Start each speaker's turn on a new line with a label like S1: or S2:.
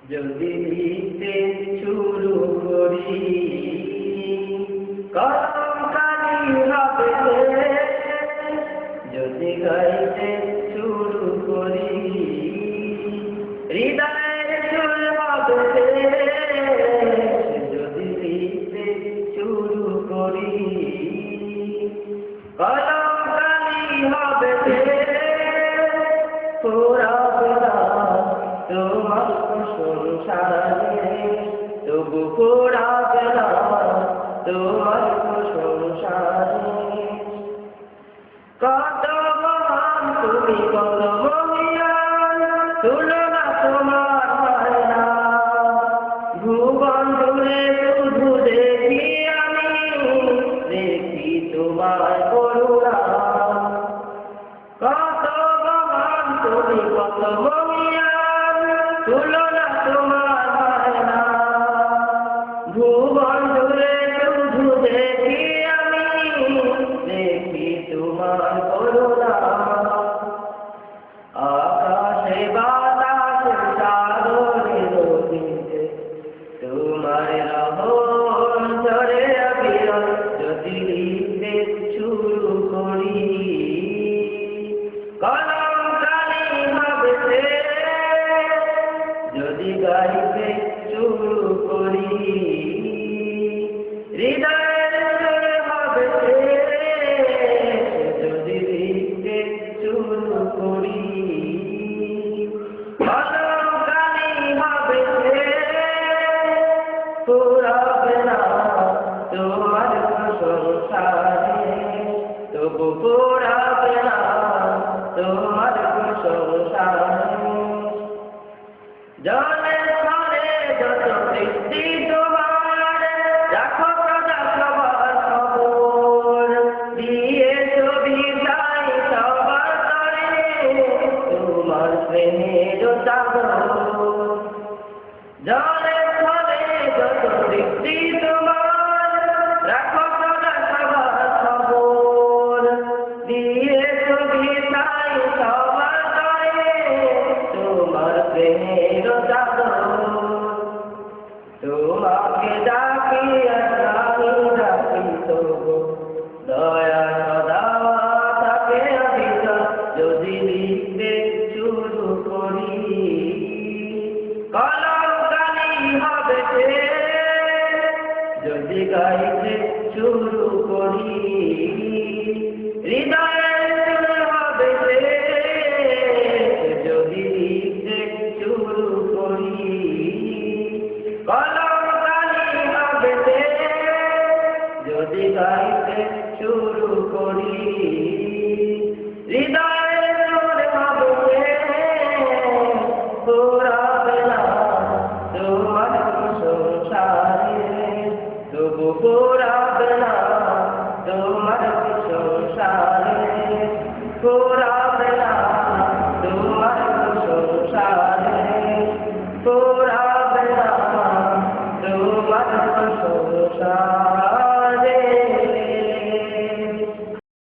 S1: যদি লিখতে শুরু করি কলম কালি হবে যদি গাইতে শুরু করি হৃদয়ের সুর হবে যদি লিখতে শুরু করি কলম কালি হবে পোড়াবে না তোমার সংসারে তবু পোড়াবে না তোমার সংসারে কত মহান তুমি কত মহিয়ান তুলনা তোমার হয় না ভুবন জুড়ে শুধু দেখি আমি দেখি তোমার করুণা কত মহান তুমি কত মহিয়ান তুলনা তোমার হয় না ভুবন জুড়ে শুধু দেখি আমি দেখি তোমার করুণা আকাশে বাতাসে সাগরে নদীতে তোমার রহম ঝরে অবিরল যদি লিখতে শুরু করি কলম কালি হবে যদি গাইতে শুরু করি হৃদয়ের সুর হবে যদি লিখতে শুরু করি কলম কালি হবে পোড়াবে না তোমার সংসারে তবু পোড়াবে না তোমার সংসারে জলের স্থলে যত বৃষ্টি তোমার রাখো সদা সবার খবর দিয়ে ছবি যাই সবার তরে তোমার প্রেমের সাগর জলের স্থলে যত বৃষ্টি তোমার রাখো সদা সবার খবর দিয়ে ছবি যাই সবার তরে তোমার প্রেমের তোমাকে ডাকি আমি ডাকি তবু দয়া সদা থাকে অভিযোগ যদি লিখতে শুরু করি কলম কালি হবে যদি গাইতে শুরু করি হৃদয়ের সুর হবে যদি লিখতে শুরু করি কলম কালি হবে যদি গাইতে শুরু করি হৃদয়ের সুর হবে পোড়াবে না তোমার সংসারে তবু